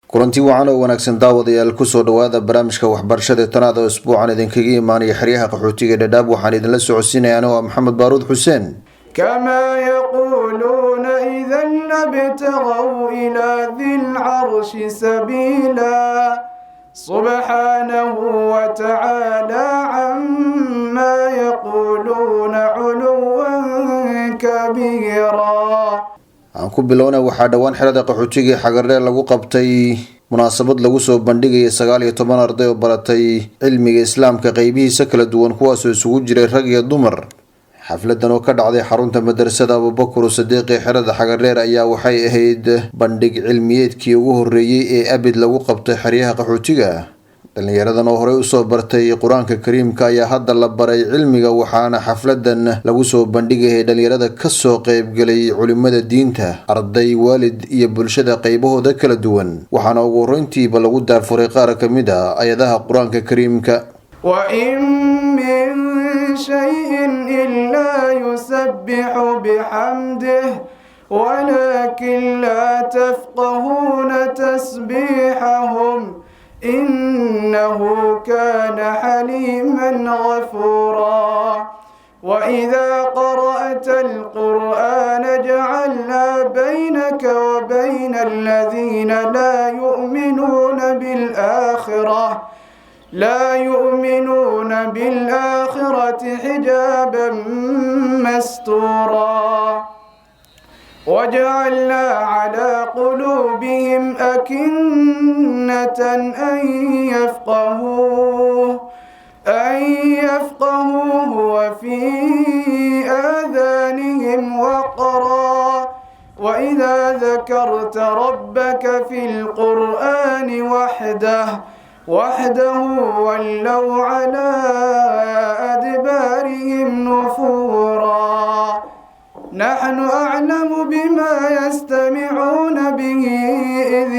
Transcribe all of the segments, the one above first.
kulanti wacan oo wanaagsan daawadayaal kusoo dhawaada barnaamijka waxbarashada tanaada oo isbuucan idinkaga imaanaya xeryaha qaxootiga dhadhaab waxaan idinla socodsiinaya anoo maxamed baaruud xuseen كما يقولون إذا لابتغوا إلى ذي العرش سبيلا سبحانه وتعالى عما يقولون علوا كبيرا aan ku bilowna waxaa dhawaan xerada qaxootiga xagardheer lagu qabtay munaasabad lagu soo bandhigay 19 arday oo baratay cilmiga islaamka qaybihiisa kala duwan kuwaas oo isugu jiray rag iyo dumar xafladan oo ka dhacday xarunta madrasada Abubakar Sadiq ee xerada xagardheer ayaa waxay ahayd bandhig cilmiyeedkii ugu horeeyay ee abid lagu qabtay xeryaha qaxootiga dhalinyaradan oo hore u soo bartay quraanka kariimka ayaa hadda la baray cilmiga waxaana xafladan lagu soo bandhigay dhalinyarada ka soo qayb galay culimada diinta arday waalid iyo bulshada qaybahooda kala duwan waxaana ugu horeyntiiba lagu daarfuray qaar ka mid ah ayadaha quraanka kariimka wa in min shay'in illa yusabbihu bihamdihi walakin la tafqahuna tasbihahum إنه كان حليما غفورا وإذا قرأت القرآن جعلنا بينك وبين الذين لا يؤمنون بالآخرة حجابا مستورا وجعلنا على قلوبهم أكنة أن يفقهوه وفي آذانهم وقرا وإذا ذكرت ربك في القرآن وحده ولوا على أدبارهم نفورا نحن أعلم بما يستمعون به إذ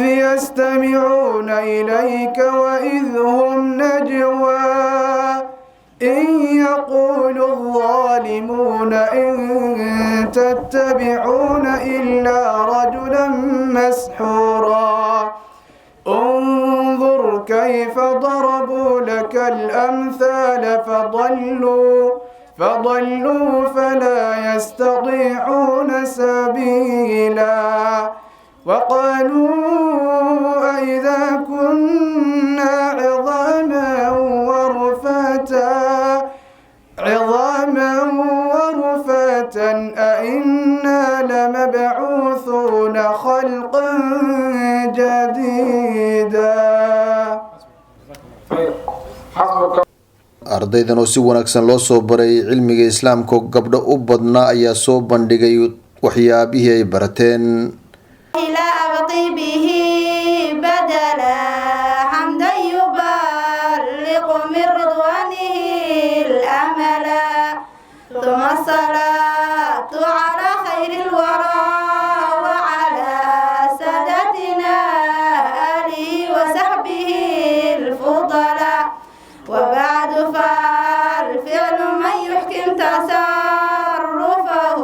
يستمعون إليك وإذ هم نجوى إن يقول الظالمون إن تتبعون إلا رجلا مسحورا انظر كيف ضربوا لك الأمثال فضلوا فلا يستطيعون سبيلا وقالوا أئذا كنا عظاما ورفاتا أئنا لمبعوثون خلقا جديدا ardaydan oo si wanaagsan loo soo baray cilmiga islaamka gabdho u badnaa ayaa soo bandhigay waxyaabihii ay barateen ila abtibihi badala hamdan yuballighu min ridwanihi al-amala thumma salatu ala khairil wara wa ala sadatina ali wa sahbihi al-fudala وبعد فالفعل من يحكم تصرفه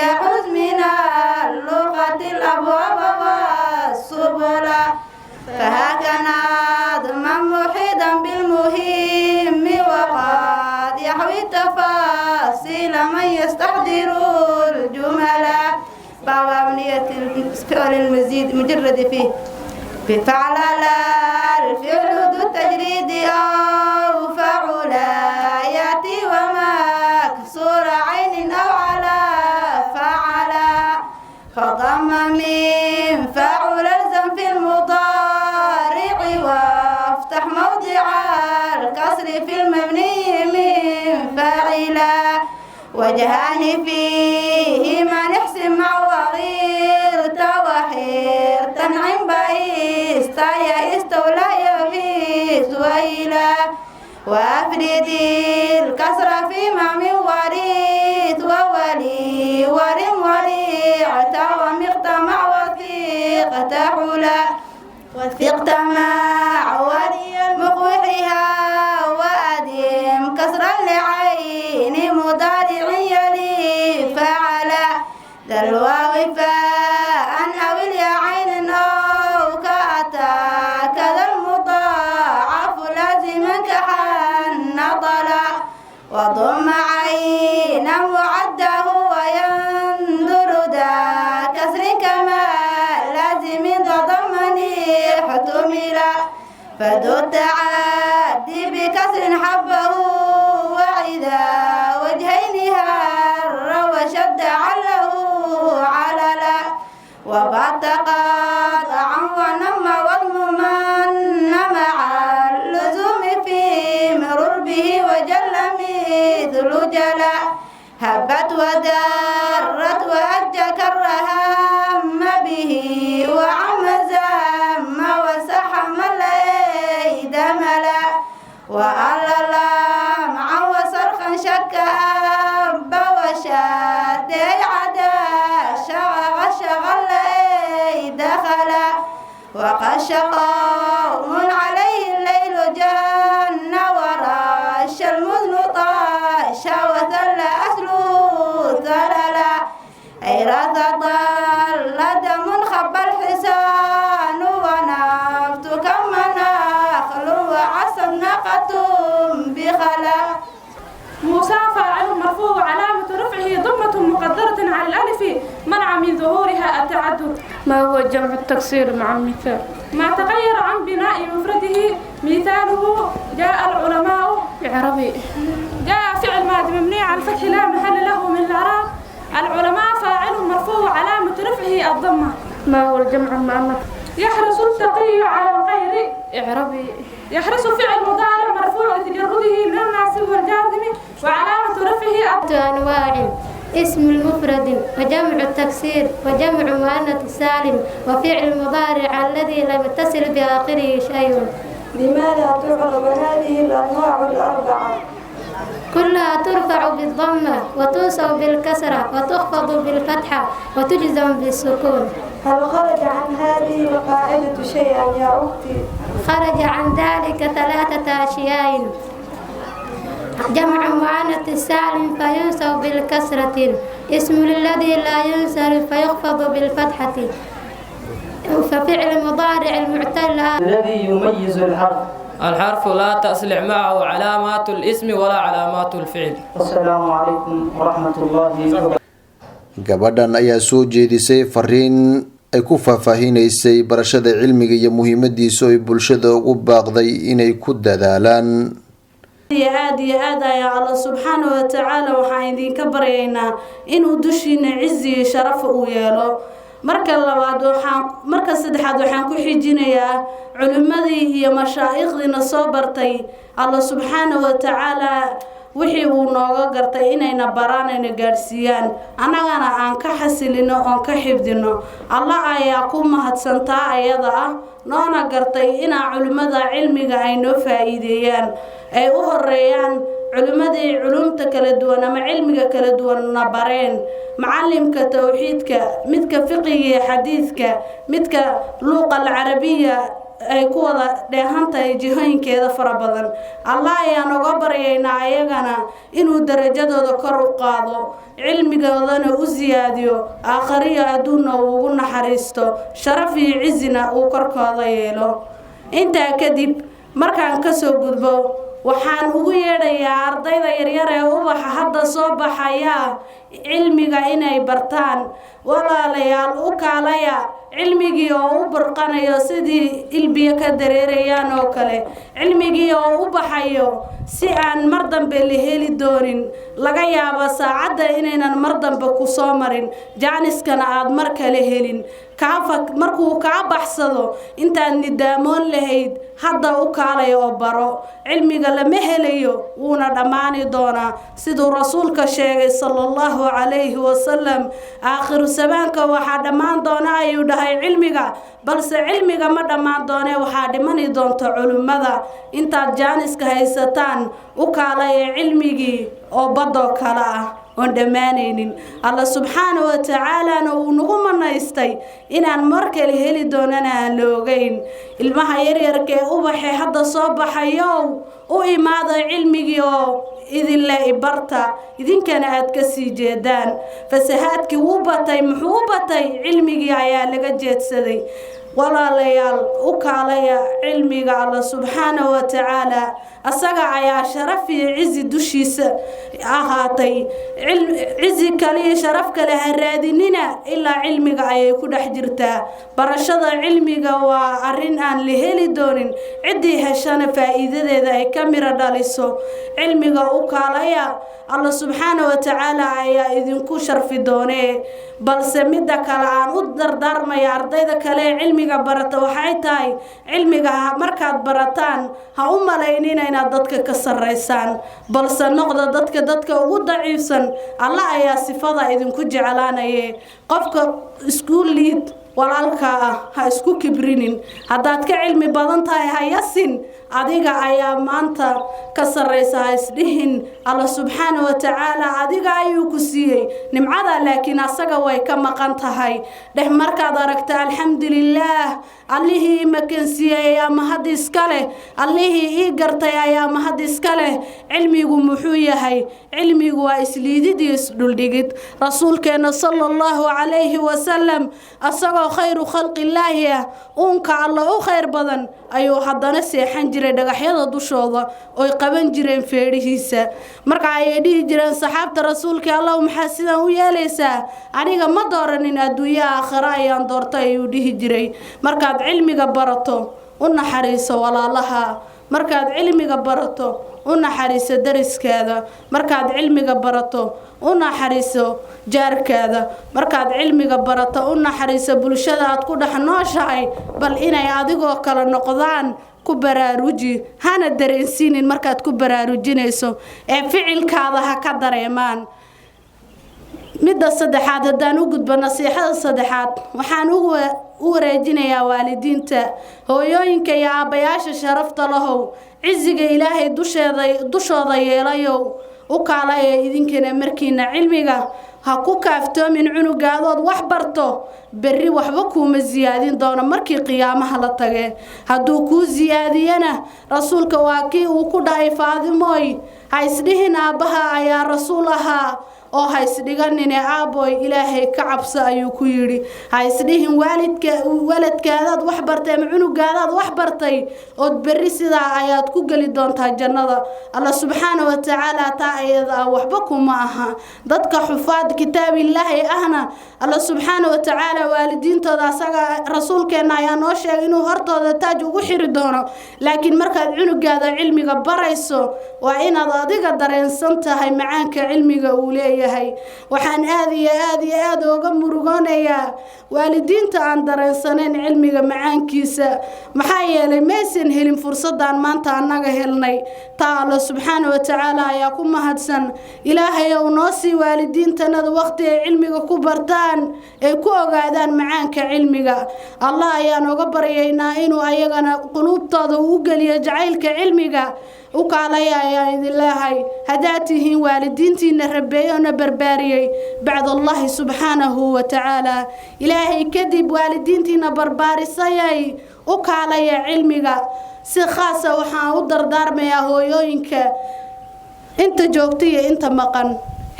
يحوز من اللغة الأبواب والسبل فهكذا ضمن محيطا بالمهم وقد يحوي تفاصيل من يستحضر الجمل باب أبنية الفعل المزيد مجرد فيه بفعل لا الفعل ذو التجريد أو فعلا يأتي ومكسور عين أو على فعلا فضم من فعل الزم في المضارع وافتح موضع الكسر في المبني من فاعلا وجهان فيه ما نحسن مع وغيرت وحيرت تنعم بئست يا استولى يبيس وإلى وأفرد الكسر فيما من وريث وولي ورم وريعت ومقتمع وثيقة حلا وثقت مع ولي مقوحها وأدم كسرا لعين مضارع يلي فعلا ذا الواو أكملا فذو التعدي بكسر حبه وإذا وجهين هر وشد عله عللا وبات قاطعا ونم والممن مع اللزوم في مرور به وجل مثل جلا هبت ودرت وأج كرهام به وعم زم وسحم الليل ملا وألا لمعا وصرخا شك أب وشاد عدا شغل الليل دخلا وقش قوم عليه الليل جن ورش المذن طاش وثل أسلو ثللا عراث ضل دم خب الحسان ونفت كما نخل وعصب ناقة بخلا موسى فاعل مرفوع علامة رفعه ضمة مقدرة على الألف منع من ظهورها التعدد. ما هو جمع التكسير مع المثال؟ ما تغير عن بناء مفرده مثاله جاء العلماء إعرابي. جاء فعل ماضي مبني على الفتح لا محل له من الإعراب. العلماء فاعل مرفوع علامة رفعه الضمة. ما هو الجمع المؤنث؟ يحرص التقي على الغير. إعرابي. يحرص فعل مضارع مرفوع لتجرده من الناصب والجازم وعلامة رفعه أنواع اسم المفرد وجمع التكسير وجمع مؤنث سالم وفعل المضارع الذي لم يتصل بآخره شيء. لماذا تعرب هذه الأنواع الأربعة؟ كلها ترفع بالضمة وتنصب بالكسرة وتخفض بالفتحة وتجزم بالسكون. هل خرج عن هذه القاعدة شيئا يا أختي؟ خرج عن ذلك 3 أشياء: جمع مؤنث سالم فينصب بالكسرة، اسم الذي لا ينصرف فيخفض بالفتحة، ففعل مضارع المعتل. الذي يميز الحرف لا تصلح معه علامات الاسم ولا علامات الفعل. السلام عليكم ورحمة الله وبركاته. gabadhan ayaa soo jeedisay fariin ay ku faahfaahinaysay barashada cilmiga iyo muhiimadiisa ay bulshada ugu baaqday inay ku dadaalaan. aad iyo aad ayaa Allah subxaanahu wa ta'ala waxaan idinka baryaynaa inuu dushiina cizi iyo sharaf u yeelo. marka saddexaad waxaan ku xijinayaa culimadii iyo mashaayikhdiina soo bartay Allah subxaanahu wa ta'ala wixii uu nooga gartay inayna baraan ayna gaarsiiyaan annagana aan ka xasilino oon ka xifdino. Allah ayaa ku mahadsantaa ayada ah noona gartay inaa culimada cilmiga ay noo faa'iideeyaan ay u horeeyaan culimadii culumta kala duwan ama cilmiga kala duwan na bareen. معلمك توحيدك متك فقهي حديثك متك لغة العربية ay ku wada dheehantahay jihooyinkeeda fara badan. Allah ayaa nooga baryaynaa ayagana inuu darajadooda kor u qaado, cilmigoodana u ziyaadiyo, aakhiriyo adduunna ugu naxariisto, sharaf iyo cizina uu korkooda yeelo. intaa kadib markaan ka soo gudbo waxaan ugu yeedhayaa ardayda yaryar ee ubaxa hadda soo baxaya cilmiga inay bartaan. walaalayaal u kaalaya cilmigii oo u burqanayo sidii ilbiya ka dareerayaan oo kale, cilmigii oo u baxayo si aan mar dambe la heli doonin, laga yaabo saacadda inaynan mar dambe ku soo marin, jaaniskana aad mar kale helin. markuu kaa baxsado intaad nidaamoon lahayd hadda u kaalaya oo baro. cilmiga lama helayo wuuna dhammaani doonaa siduu rasuulka sheegay sallallahu calayhi wasallam. aakhiru zamaanka waxaa dhammaan doona ayuu dhahay cilmiga, balse cilmiga ma dhammaan doone waxaa dhimani doonta culimada. intaad jaaniska haysataan u kaalaya cilmigii oo badoo kale ah oon dhammaanaynin. Allah subxaanahu wa ta'aalana uu nagu manaystay inaan mar kale heli doonana aan la ogeyn. ilmaha yaryarka ee ubaxee hadda soo baxayo u imaada cilmigii oo idinla ibarta, idinkana aad ka sii jeedaan. fasahaadkii wuu batay, muxuu batay? cilmigii ayaa laga jeedsaday. walaalayaal u kaalaya cilmiga Allah subxaanahu wa ta'ala asaga ayaa sharaf iyo cizi dushiisa ahaatay cizi kaliya sharaf kale ha raadinina ilaa cilmiga ayay ku dhex jirtaa barashada cilmiga waa arrin aan la heli doonin cidii heshana faa'iidadeeda ay ka mira dhaliso cilmiga u kaalaya Allah subxaanahu wa ta'ala ayaa idinku sharfi doonee balse midda kale aan u dardaarmaya ardayda kale cilmiga barata waxay tahay cilmiga markaad barataan ha u malaynina inaad dadka ka sareysaan balse noqda dadka ugu daciifsan Allah ayaa sifada idinku jeclaanaye qofka iskuul liid walaalka ha isku kibrinin hadaad ka cilmi badan tahay ha yasin adiga ayaa maanta ka sareysa isdhihin Allah subhanahu wa ta'ala adiga ayuu ku siiyay nimcada laakiin asaga way ka maqan tahay dhex markaad aragta alxamdulillah Allahi makan siiyay ama hadis kale Allahi ii gartay ayaa ma hadis kale cilmigu muxuu yahay cilmigu waa isliididis dhuldhigid rasuulkeena sallallahu alayhi wa sallam asagoo khayru khalqillahi unka Allah u khayr badan ayuu haddana seexan jiray dhagaxyada dushooda oo qaban jireen feerihiisa marka ay dhigi jireen saxaabta rasuulka Allah maxaa sidan u yeelaysaa aniga ma dooranin adduunyo aakhira ayaan doortay ayuu dhihi jiray markaad cilmiga barato u naxariiso walaalaha markaad cilmiga barato u naxariiso dariskaada markaad cilmiga barato u naxariiso jaarkaada markaad cilmiga barato u naxariiso bulshada aad ku dhex nooshahay bal inay adigoo kala noqdaan ku baraaruji hana dareensiinin markaad ku baraarujinayso ee ficilkaada ha ka dareemaan midda saddexaad hadaan u gudbo nasiixada saddexaad waxaan u wareejinayaa waalidiinta hooyooyinka iyo aabayaasha sharafta lahow ciziga ilaahay dushooda yeelayow u kaalaya idinkana markiina cilmiga ha ku kaaftoomin cunugaadood wax barto berri waxba kuma ziyaadin doono markii qiyaamaha la tage hadduu ku ziyaadiyana rasuulka waa kii uu ku dhahay Faadimooy ha isdhihin aabaha ayaa rasuul ahaa oo ha isdhiganine aaboy ilaahay ka cabso ayuu ku yiri ha isdhihin waalidkaadaad wax bartay ama cunugaadaad wax bartay oo berri sidaa ayaad ku gali doontaa jannada Allah subhanahu wa ta'ala taayada waxba kuma aha dadka xufaad kitaabillahi ahna Allah subhanahu wa ta'ala waalidiintooda asaga rasuulkeena ayaa noo sheegay inuu hortooda taaj ugu xiri doono laakiin markaad cunugaada cilmiga barayso waa inaad adiga dareensan tahay macaanka cilmiga uu leeyahay waxaan aad iyo aad uga murugoonayaa waalidiinta aan dareensaneen cilmiga macaankiisa maxaa yeelay maysan helin fursadaan maanta anaga helnay taa Allah subhanahu wa ta'ala ayaa ku mahadsan ilaahay oo noo sii waalidiintanada waqti ay cilmiga ku bartaan ay ku ogaadaan macaanka cilmiga Allah ayaa nooga baryaynaa inuu ayagana qulubtooda u galiyo jacaylka cilmiga وكاليا يا الله هداته والدينتنا ربينا برباري بعد الله سبحانه وتعالى إلهي كذب والدينتنا برباري سياي وكاليا علمك سخاسة وحاودر دار ما يهوينك انت جوكتي انت مقن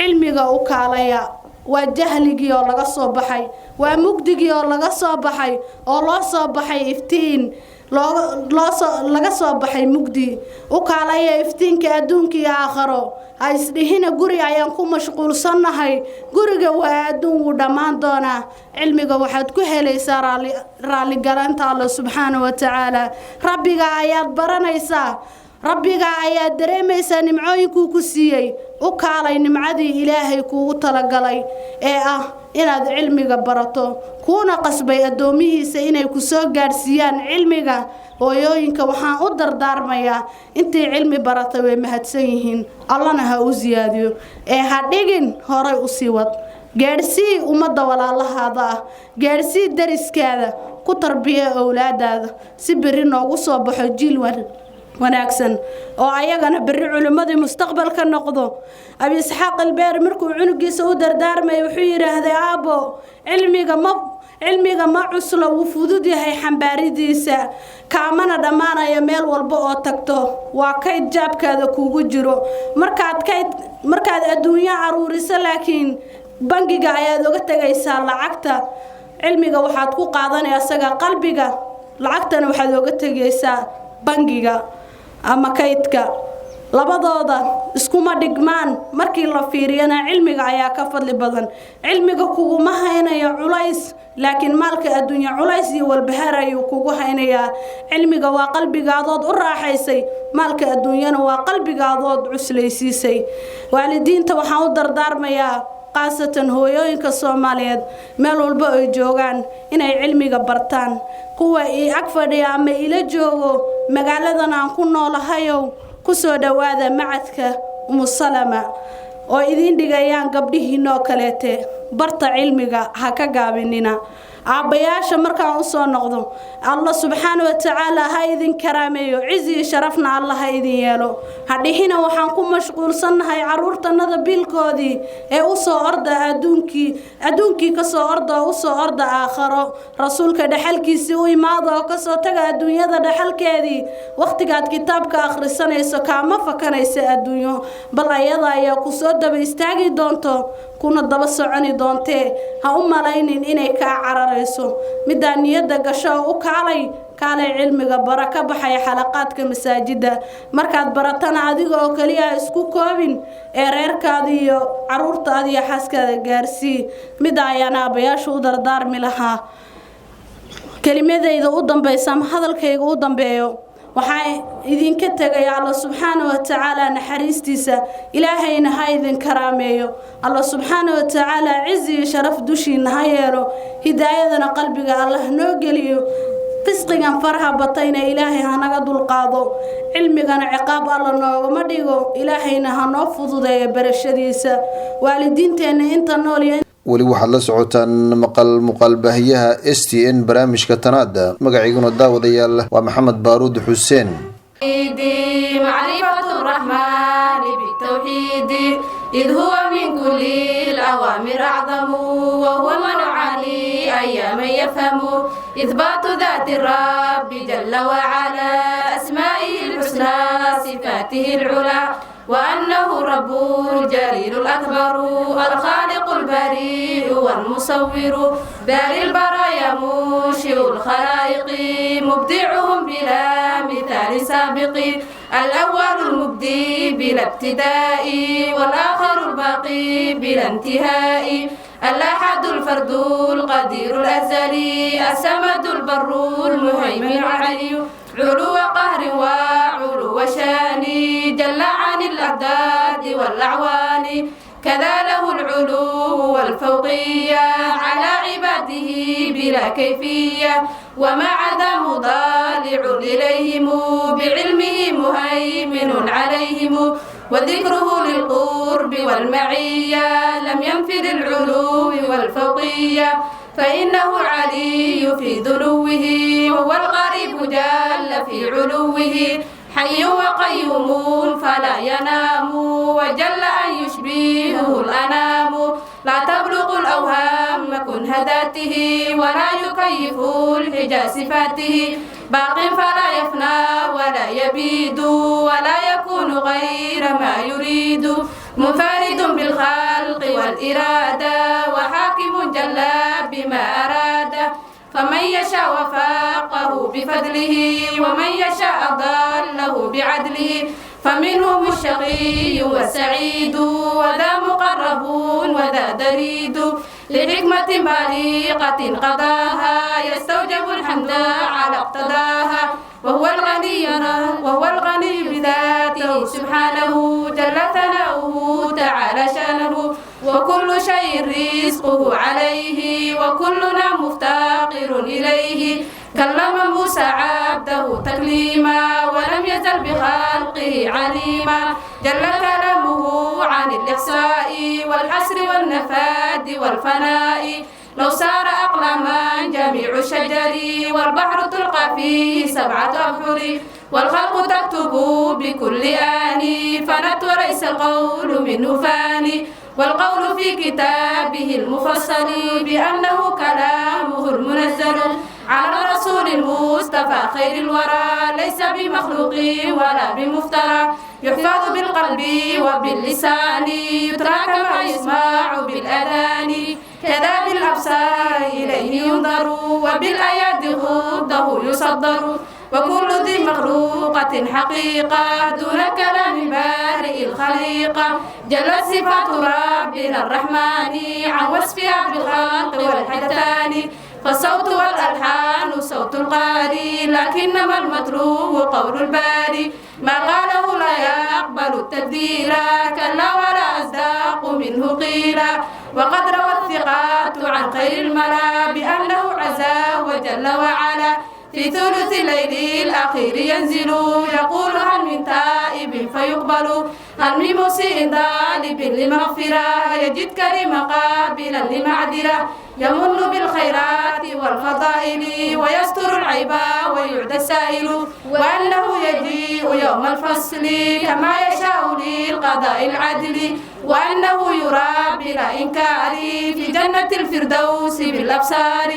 علمك وكاليا وجهلي oo laga soo baxay waa mugdigi oo laga soo baxay oo loo soo baxay iftiin laga soo baxay mugdi u kaalaya iftiinka adduunka iyo aakhiro ay isdhihina guri ayaan ku mashquulsanahay guriga waa adduun u dhamaan doona cilmiga waxaad ku helaysaa raali galanta Allah subhanahu wa ta'ala rabbiga ayaad baranaysaa rabbiga ayaa dareemaysaa nimcooyinku ku siiyay u kaalay nimcadii ilaahay kuugu talagalay ee ah inaad cilmiga barato kuna qasbay adoomihiisa inay ku soo gaarsiiyaan cilmiga hooyooyinka waxaan u dardaarmayaa intii cilmi baratay way mahadsan yihiin Allahna ha u ziyaadiyo ee ha dhigin horay u sii wad gaarsii umada walaalahaada gaarsii dariskaada ku tarbiya awlaadaada si bari noogu soo baxo jiil wanaagsan oo ayagana bari culimadii mustaqbalka noqdo abi isxaaq albeer markuu cunugiisa u dardaarmay wuxuu yiraahday aabo cilmiga ma cuslo uu fudud yahay xambaaridiisa kaamana dhamaanaya meel walba oo tagto waa kayd jaabkaada kuugu jiro markaad adduunyo aruuriso laakiin bangiga ayaad uga tagaysaa lacagta cilmiga waxaad ku qaadanaysaa qalbiga lacagtana waxaad uga tagaysaa bangiga ama kaydka labadooda iskuma dhigmaan markii la fiiriyana cilmiga ayaa ka fadli badan cilmiga kugu ma haynayo culays laakiin maalka adduunyo culays iyo walbahaar ayuu kugu haynayaa cilmiga waa qalbigaadood u raaxaysay maalka adduunyana waa qalbigaadood cuslaysiisay waalidiinta waxaan u dardaarmayaa qaasatan hooyooyinka Soomaaliyeed meel walba ay joogaan inay cilmiga bartaan kuwa ag fadhiya ama ila joogo magaaladan aan ku noolahayo kusoo dhawaada macadka Salama oo idin dhigayaan gabdhihiinoo kaleete barta cilmiga ha ka gaabinina aabayaasha markaan u soo noqdo Allah subhanahu wa ta'ala ha idin karaameeyo cizi sharafna Allah ha idin yeelo hadhihina waxaan ku mashquulsanahay caruurtanada biilkoodii ee u soo orda adduunkii ka soo orda aakhiro rasuulka dhaxalkiisa u imaado oo ka soo taga adduunyada dhaxalkeedii waqtigaad kitaabka akhrisanayso kaama fakanaysa adduunyo bal ayada ayaa ku soo daba istaagi doonto kuna daba soconi doonte ha u malaynin inay ka cararayso midaan niyada gasho u kaalay cilmiga baraka baxay xalaqaadka masaajida markaad baratana adiga oo kaliya isku koobin ee reerkaada iyo caruurtaada iyo xaaskaada gaarsii mid ayaan aabayaasha u dardaarmi lahaa kelimadayda u dambaysa ama hadalkayga u dambeeyo waxaan idinka tagay Allah subhanahu wa ta'ala naxariistiisa ilaahayna ha idin karaameeyo Allah subhanahu wa ta'ala cizi sharaf dushiina ha yeelo hidaayadana qalbiga Allah noo geliyo fisqigan farha batayna ilaahay ha naga dulqaado cilmigana ciqaab Allah noogama dhigo ilaahayna ha noo fududeeyo barashadiisa waalidiinteena inta nool weli waxaad la socotaan maqalbahiyaha STN barnaamijka Tanaada magaciiguna daawadayaal waa Maxamed Baaruud Xuseen معرفة الرحمن بالتوحيد إذ هو من كل الأوامر أعظم وهو من علي أيام يفهم إثبات ذات الرب جل وعلا أسمائه الحسنى صفاته العلى وأنه رب الجليل الأكبر الخالق البريء والمصور باري البرايا منشئ الخلائق مبدعهم بلا مثال سابق الأول المبدي بلا ابتداء والآخر الباقي بلا انتهاء الأحد الفرد القدير الأزلي السمد البر المهيمن العلي علو قهر وعلو شان جل عن الأعداد والأعوان كذا له العلو والفوقية على عباده بلا كيفية وما عدا مضالع إليهم بعلمه مهيمن عليهم وذكره للقرب والمعية لم ينفذ العلو والفوقية فإنه العلي في ذلوه وهو الغريب جل في علوه حي وقيوم فلا ينام وجل أن يشبهه الأنام لا تبلغ الأوهام كن هداته ولا يكيف الحجى صفاته باق فلا يفنى ولا يبيد ولا يكون غير ما يريد منفرد بالخلق والإرادة وحاكم جل بما أراد فمن يشاء وفاقه بفضله ومن يشاء ضله بعدله فمنهم الشقي والسعيد وذا مقرب وذا دريد لحكمة بالغة قضاها يستوجب الحمد على اقتضاها وهو الغني بذاته سبحانه جل ثناؤه تعالى شانه وكل شيء رزقه عليه وكلنا مفتقر إليه كلم موسى عبده تكليما ولم يزل بخلقه عليما جل كلامه عن الإحصاء والحسر والنفاد والفناء لو سار أقلاما جميع الشجر والبحر تلقى فيه 7 أبحر والخلق تكتب بكل آن فنت وليس القول منه فاني والقول في كتابه المفصل بأنه كلامه المنزل على الرسول المستقيم المصطفى خير الورى ليس بمخلوق ولا بمفترى يحفظ بالقلب وباللسان يترى كما يسمع بالأذان كذا بالأبصار إليه ينظر وبالأيادي غضه يصدر وكل ذي مخلوقة حقيقة دون كلام بارئ الخليقة جلت صفات ربنا الرحمن عن وصفها بالخلق والحدثان فالصوت والألحان صوت القاري لكنما المتلو قول الباري ما قاله لا يقبل التبديل كلا ولا أصدق منه قيلا وقد روى الثقات عن خير الملا بأنه عز وجل وعلا في ثلث الليل الأخير ينزل يقول هل من تائب فيقبل هل من مسيء ظالب لمغفرة يجد كريما قابلا لمعذرة يمن بالخيرات والفضائل ويستر العيب ويعد السائل وأنه يجيء يوم الفصل كما يشاء للقضاء العدل وأنه يرى بلا إنكار في جنة الفردوس بالأبصار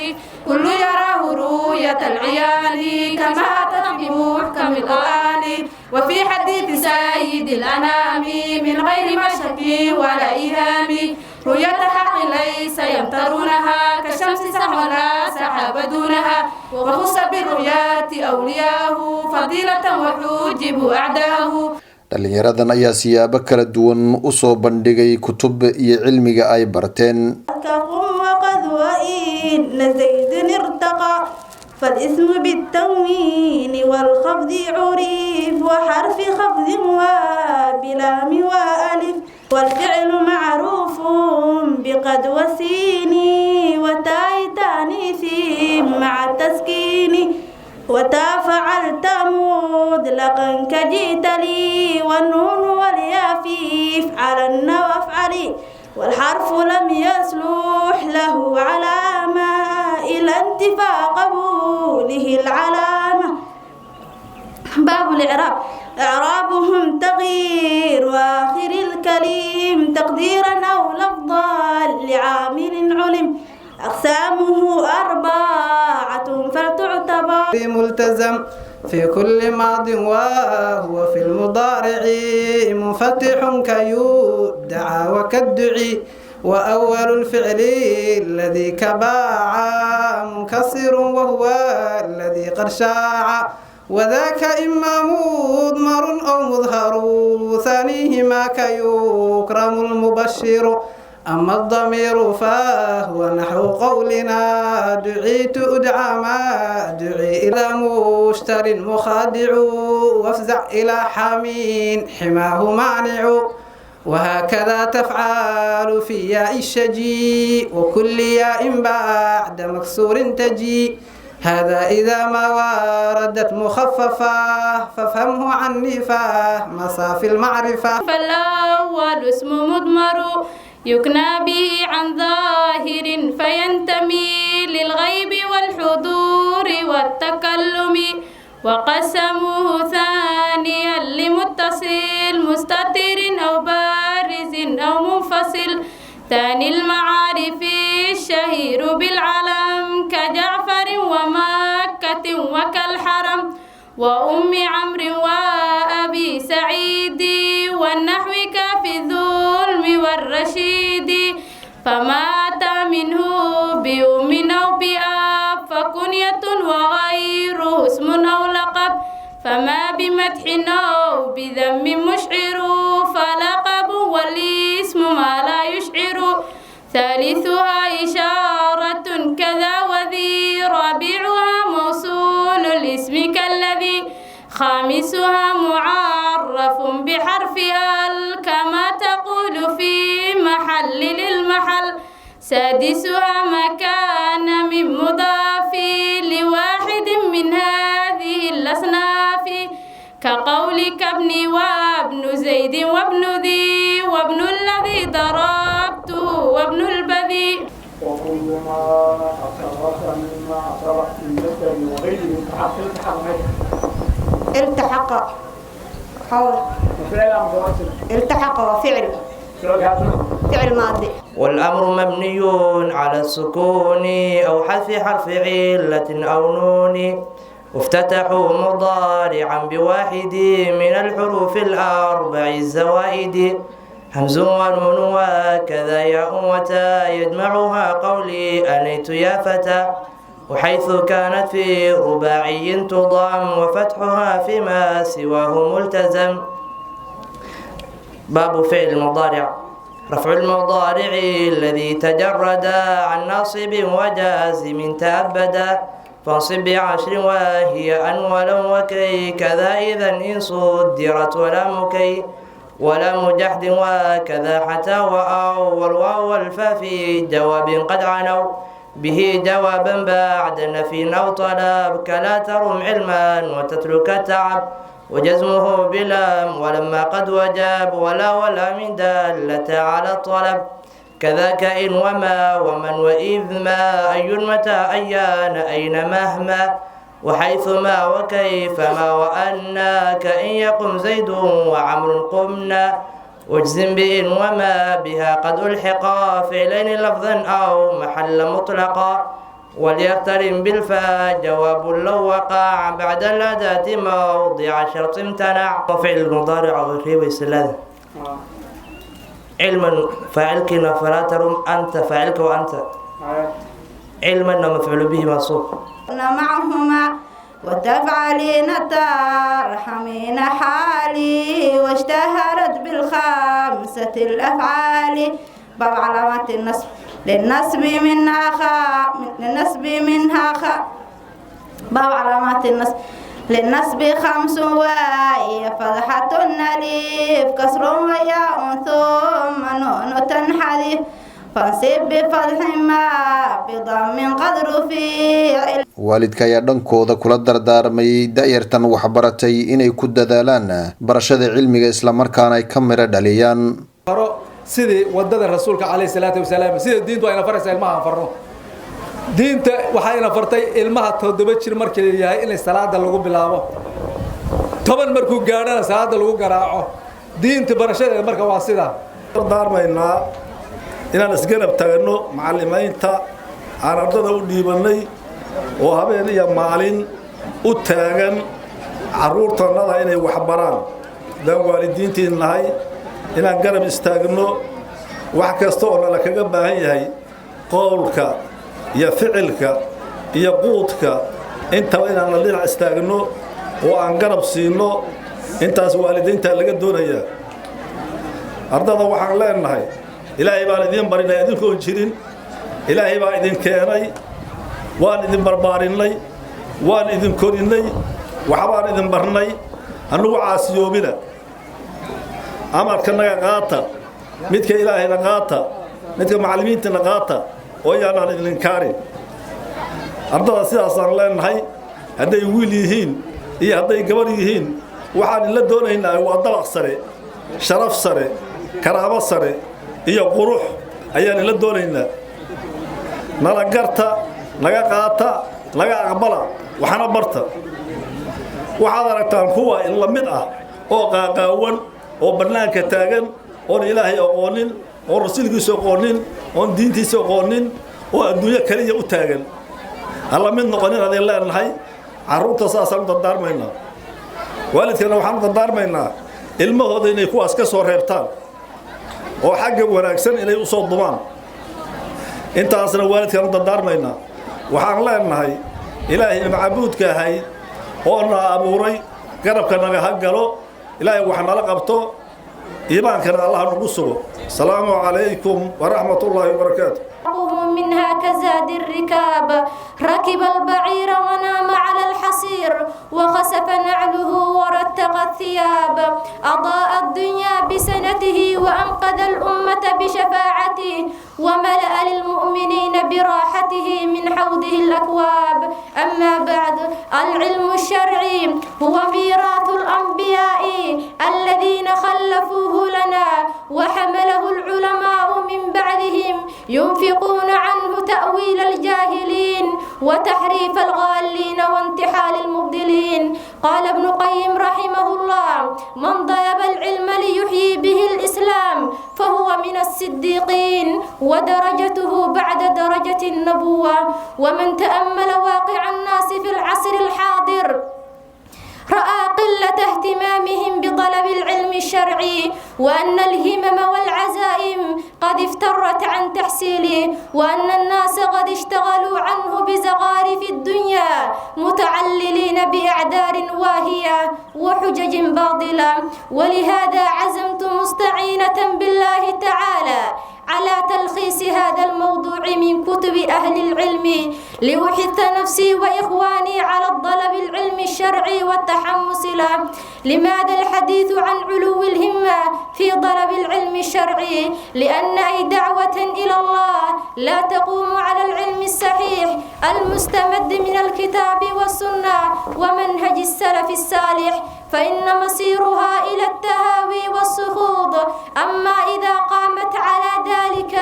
كل يراه رؤية العيان كما أتت بمحكم القرآن وفي حديث سيد الأنام من غير مشك ولا إيهام رؤية حق ليس يمترونها كشمس ولا سحاب دونها وخص بالرؤيات أولياءه فضيلة وحوجب أعداءه. dhalinyaradan ayaa siyaabo kala duwan u soo bandhigay kutub iyo cilmiga ay barteen. فالاسم بالتنوين والخفض عريف وحرف خفض وبلام وألف والفعل معروف بقد وسين وتاء تانيث مع التسكين وتا فعلت مطلقا كجئت لي والنون واليافيف على النوافعل والحرف لم يصلح له علامة إلى انتفاء قبوله العلامة. باب الإعراب إعرابهم تغيير وآخر الكلم تقديرا أو لفظا لعامل علم أقسامه 4 فلتعتبر ملتزم في كل ماض وهو في المضارع منفتح كيدعى وكالدعي وأول الفعل الذي كباع منكسر وهو الذي قد شاع وذاك إما مضمر أو مظهر ثانيهما كيكرم المبشر أما الضمير فهو نحو قولنا دعيت أدعى ما دعي إلى مشتر مخادع وافزع إلى حمين حماه مانع وهكذا تفعل في ياء الشجي وكل ياء بعد مكسور تجي هذا إذا ما وردت مخففة فافهمه عني فهم صافي المعرفة. فالأول اسم مضمر يكنى به عن ظاهر فينتمي للغيب والحضور والتكلم وقسموه ثانيا لمتصل مستتر أو بارز أو منفصل ثاني المعارف الشهير بالعلم كجعفر ومكة وكالحرم وأم عمرو وأبي سعيد والنحو كافي الظلم والرشيد فما أتى منه بأم أو بأب فكنية وغيره اسم أو لقب فما بمدح أو بذم مشعر فلقب والاسم ما لا يشعر ثالثها إشارة كذا وذي رابعها موصول الاسم كالذي خامسها معرف بحرف ال كما تقول في محل للمحل سادسها ما كان من مضاف لواحد من هذه الأصناف كقولك ابني وابن زيد وابن ذي وابن الذي ضربته وابن البذي وكل ما أصرف مما أصرف من ذكر وغيره التحق حول التحق وفعل فعل ماضي. والأمر مبني على السكون أو حذف حرف علة أو نون افتتحوا مضارعا بواحد من الحروف الأربع الزوائد همز ونون وكذا ياء وتاء يجمعها قولي أنيت يا فتى وحيث كانت في رباعي تضم وفتحها فيما سواه ملتزم. باب فعل المضارع. رفع المضارع الذي تجرد عن ناصب وجازم تأبدا فانصب بعشر وهي أن ولو وكي كذا إذا إن صدرت ولا مكي ولا مجحد وكذا حتى وأول واو الفا في جواب قد عنوا به جوابا بعد نفي أو طلب كلا ترم علما وتترك التعب وجزمه بلام ولما قد وجب ولا من دالة على الطلب كذاك إن وما ومن وإذ ما أي متى أيان أين مهما وحيث ما وكيف ما وأنا كإن يقم زيد وعمر قمنا واجزم بإن وما بها قد ألحقا فعلين لفظا أو محل مطلقا وليقترن بالفاء جواب لو وقع بعد الأداة موضع شرط امتنع. وفعل المضارع غير ويسلاذ علما فاعلك فلا ترم أنت فاعلك وأنت علما مفعول به منصوب معهما وتفعلين ترحمين حالي واشتهرت بالخمسة الأفعال. باب علامات النصب. للنصب منها باب علامات النصب. للنصب 5 وهي فتحة ألف كسر وياء ثم نون تنحذف فانصب بفتح ما بضم قد رفيع. waalidka ayaa dhankooda kula dardaarmay da'yartan waxbaratay inay ku dadaalaan barashada cilmiga isla markaana ay ka miro dhaliyaan sidii wadada rasuulka calayhi salaatu wasalaam sida diintu ayna faraysaa ilmaha farno diinta waxayna fartay ilmaha 7 jir markii yahay in salaada lagu bilaabo 10 markuu gaarana salaada lagu garaaco diinta barashada marka waa sida dardaarmaynaa inaan isgarab taagno macallimiinta aan ardada u dhiibanay oo habeen iyo maalin u taagan caruurtanada inay wax baraan dan waalidiintiin nahay inaan garab istaagno wax kasta oo la kaga baahan yahay qowlka iyo ficilka iyo quudka intaba inaan la dhinac istaagno oo aan garab siino intaas waalidiinta laga doonayaa. ardada waxaan leenahay ilaahay baan idin barinay idinkoo jirin ilaahay baa idin keenay waan idin barbaarinay waan idin korinay waxbaan idin barnay annugu caasiyoobina amarka naga qaata midka ilaahayna qaata midka macallimiintana qaata oo yaanaan idin kaarin. ardada sidaasaan leenahay hadday wiil yihiin iyo hadday gabar yihiin waxaan ila doonaynaa waa dabaq sare sharaf sare karaamo sare iyo qurux ayaan ila doonaynaa. nala garta naga qaata naga aqbala waxana barta. waxaad aragtaan kuwa in la mid ah oo qaaqaawan oo bannaanka taagan oon ilaahay aqoonin oo rasuulkiisa aqoonin oon diintiisa aqoonin oo adduunyo kaliya u taagan alla mid noqonin adeen leenahay. carruurta saasaan u dardaarmaynaa waalidkana waxaan u dardaarmaynaa ilmahooda inay kuwaas ka soo reebtaan oo xagga wanaagsan inay u soo dumaan. intaasna waalidkaan u dardaarmaynaa. waxaan leenahay ilaahay macbuudka ahay oo na abuuray garabka naga hagalo ilaahay wax nala qabto iimaankana allah nagu sugo. asalaamu calaykum waraxmat ullaahi wabarakaatu. منها كزاد الركاب ركب البعير ونام على الحصير وخسف نعله ورتق الثياب أضاء الدنيا بسنته وأنقذ الأمة بشفاعته وملأ للمؤمنين براحته من حوضه الأكواب. أما بعد العلم الشرعي هو ميراث الأنبياء الذين خلفوه لنا وحمله العلماء من بعدهم ينفقون عنه تأويل الجاهلين وتحريف الغالين وانتحال المبدلين. قال ابن قيم رحمه الله من ضيب العلم ليحيي به الإسلام فهو من الصديقين ودرجته بعد درجة النبوة. ومن تأمل واقع الناس في العصر الحاضر المستمر رأى قلة اهتمامهم بطلب العلم الشرعي وأن الهمم والعزائم قد افترت عن تحصيله وأن الناس قد اشتغلوا عنه بزخارف الدنيا متعللين بأعذار واهية وحجج باطلة. ولهذا عزمت مستعينة بالله تعالى على تلخيص هذا الموضوع من كتب أهل العلم لأحث نفسي وإخواني على الطلب العلم الشرعي والتحمس له. لماذا الحديث عن علو الهمة في طلب العلم الشرعي؟ لأن أي دعوة إلى الله لا تقوم على العلم الصحيح المستمد من الكتاب والسنة ومنهج السلف الصالح فإن مصيرها إلى التهاوي والسخوط. أما إذا قامت على ذلك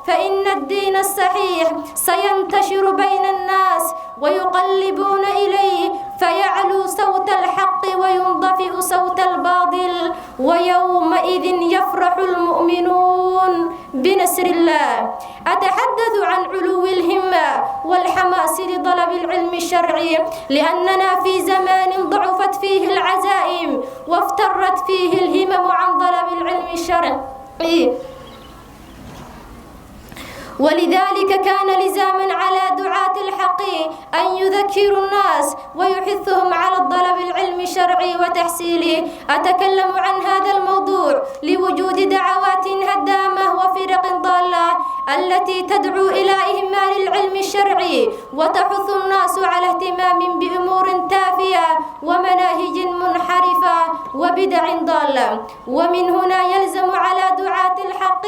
فإن الدين الصحيح سينتشر بين الناس ويقلبون إليه فيعلو صوت الحق وينطفئ صوت الباطل ويومئذ يفرح المؤمنون بنصر الله. أتحدث عن علو الهمة والحماس لطلب العلم الشرعي لأننا في زمان ضعفت فيه العزائم وافترت فيه الهمم عن طلب العلم الشرعي ولذلك كان لزاما على دعاة الحق أن يذكروا الناس ويحثهم على الطلب العلم الشرعي وتحصيله. أتكلم عن هذا الموضوع لوجود دعوات هدامة وفرق ضالة التي تدعو إلى إهمال العلم الشرعي وتحث الناس على اهتمام بأمور تافهة ومناهج منحرفة وبدع ضالة. ومن هنا يلزم على دعاة الحق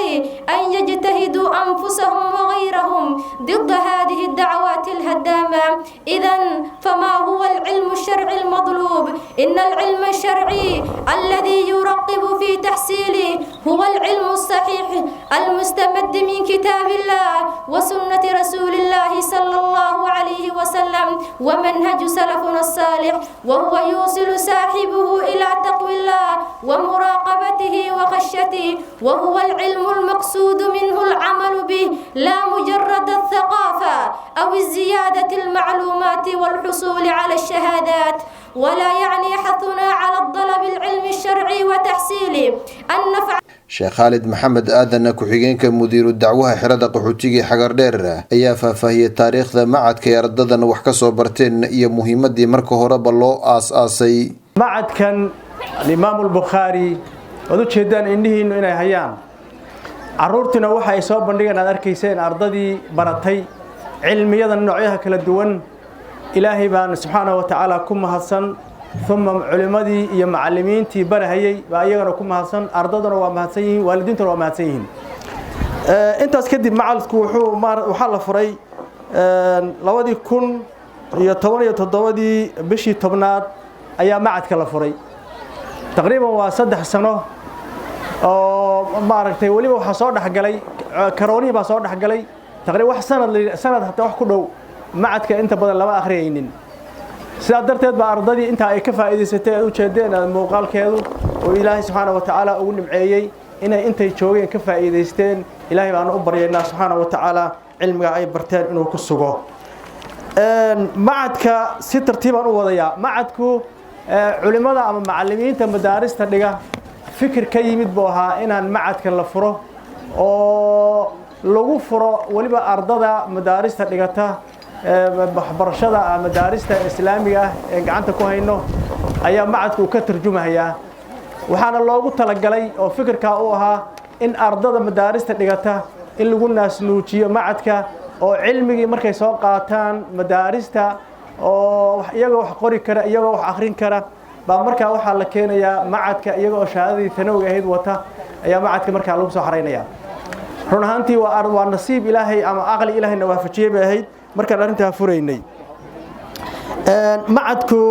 أن يجتهدوا أنفسهم وغيرهم ضد هذه الدعوات الهدامة. إذن فما هو العلم الشرعي المطلوب؟ إن العلم الشرعي الذي يرقب في تحصيله هو العلم الصحيح المستمد من كتاب الله وسنة رسول الله صلى الله عليه وسلم ومنهج سلفنا الصالح وهو يوصل صاحبه إلى تقوى الله ومراقبته وخشيته وهو العلم المقصود منه العمل به لا مجرد الثقافة أو الزيادة المعلومات والحصول على الشهادات. ولا يعني حثنا على الطلب العلم الشرعي وتحصيله أن نفعل. sheekh khaalid maxamed aadan ku-xigeenka mudiiru dacwaha xirada qaxootiga xagardheer ayaa faahfaahiyay taariikhda macadka ee ardadan wax ka soo barteen iyo muhiimadii marka horeba loo aas-aasay. macadkan Imaam al-Bukhari wadu jeedaan indhihiinu inay hayaan caruurtina waxa ay soo bandhigeen aad arkayseen ardadii baratay cilmiyada noocyada kala duwan. ilaahay baan subxaanahu wa ta'ala ku mahadsan thumma culimadii iyo macallimiintii barahayay baa iyagana ku mahadsan ardaduna waa mahadsan yihiin waalidiintuna waa mahadsan yihiin. intaas kadib macalku waxa la furay 2017 bishii 10aad ayaa macadka la furay taqriiban waa 3 sano oo maaragtay waliba waxa soo dhaxgalay karooni baa soo dhaxgalay taqriiban wax sanad hatta wax ku dhow macadka inta badan lama akhriyaynin. sidaa darteed baa ardadii inta ay ka faa'iideysatay u jeedeen muuqaalkeedu oo ilaahay subxaanahu wa ta'ala ugu nimceeyay inay intay joogeen ka faa'iideysteen. ilaahay baan u baryaynaa subxaanahu wa ta'ala cilmiga ay barteen inuu ku sugo. macadka si tartiib aan u wadayaa. macadku culimada ama macallimiinta madaarista dhiga fikir ka yimid buu ahaa inaan macadkan la furo oo lagu furo waliba ardada madaarista dhigata waxbarashada madaarista islaamiga ee gacanta ku hayno ayaa macadku ka tarjumayaa. waxaana loogu talagalay oo fikirka uu ahaa in ardada madaarista dhigata in lagu naasnuujiyo macadka oo cilmigii markay soo qaataan madaarista oo iyaga wax qori kara iyaga wax akhrin kara baa markaa waxa la keenayaa macadka iyaga oo shahaadadii tanawga ahayd wata ayaa macadka markaa lagu soo xareynaya. run ahaantii waa nasiib ilaahay ama aqli ilaahayna waafajiyay bay ahayd markaan arrintaa furaynay. macadku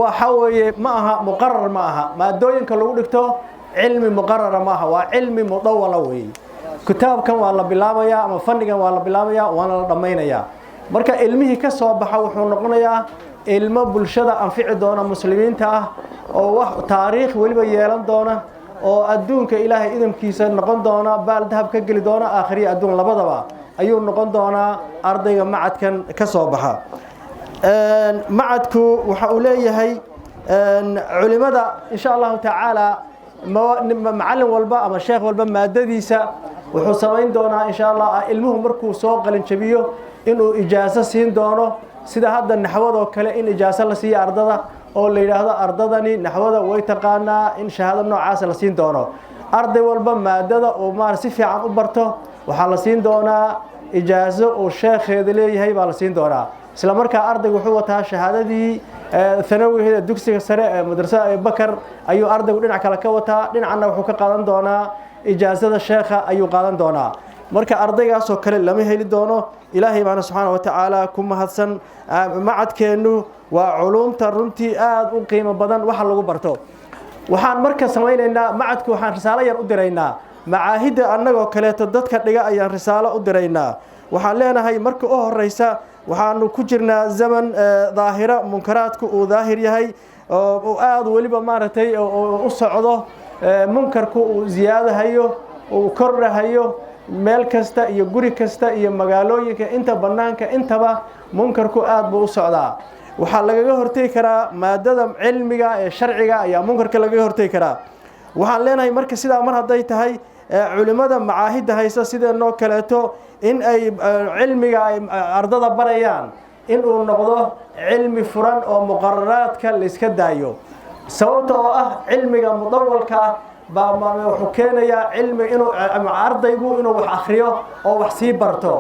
waxa weeye ma aha muqarrar ma aha maadooyinka lagu dhigto cilmi muqarrar ma aha waa cilmi mudawwala weeye. kitaabkan waa la bilaabayaa ama fannigan waa la bilaabayaa waana la dhammaynayaa. marka ilmihii ka soo baxa wuxuu noqonayaa ilmo bulshada anfici doona muslimiinta ah oo wax taariikh waliba yeelan doona oo adduunka ilaahay idamkiisa noqon doona baal dahab ka geli doona aakhiriya adduun labadaba ayuu noqon doonaa ardayga macadkan ka soo baxa. macadku waxa uu leeyahay culimada insha allahu tacaala macallin walba ama sheekh walba maadadiisa wuxuu samayn doonaa insha allah ilmuhu markuu soo qalin jabiyo inuu ijaaso siin doono sida hadda naxwadoo kale in ijaaso la siiyo ardada oo la yidhaahdo ardadani naxwada way taqaanaa in shahaado noocaasa la siin doono arday walba maadada oo si fiican u barto waxaa la siin doonaa ijaaso oo sheekheeda leeyahay baa la siin doonaa isla markaa ardaygu wuxuu wataa shahaadadii ثانوي dugsiga sare ee madrasada Abubakar ayuu ardaygu dhinac kale ka wataa dhinacna wuxuu ka qaadan doonaa ijaazada sheekha ayuu qaadan doonaa marka ardaygaas oo kale lama heli doono ilaahay baana subhanahu wa ta'ala ku mahadsan macadkeenu waa culumta runtii aad u qiimo badan waxa lagu barto waxaan marka sameeynaa macadku waxaan risaalo yar u diraynaa macaahida annagoo kale dadka dhiga ayaan risaalo u diraynaa waxaan leenahay marka u horeysa waxaanu ku jirnaa zaman daahira munkaraadku uu daahir yahay oo aad waliba maartay u socdo munkarku uu ziyaadahayo uu kordhahayo meel kasta iyo guri kasta iyo magaalooyinka inta banaanka intaba munkarku aad buu u socdaa waxa lagaga hortay karaa maadada cilmiga ee sharciga ayaa munkarka lagaga hortay karaa waxaan leenahay marka sida mar haday tahay culimada macaahida haysta sideenoo kaleeto in ay cilmiga ay ardada barayaan in uu noqdo cilmi furan oo muqarraraadka la iska daayo sababta oo ah cilmiga mudawalka baa wuxuu keenayaa cilmi inuu ardaygu inuu wax akhriyo oo wax sii barto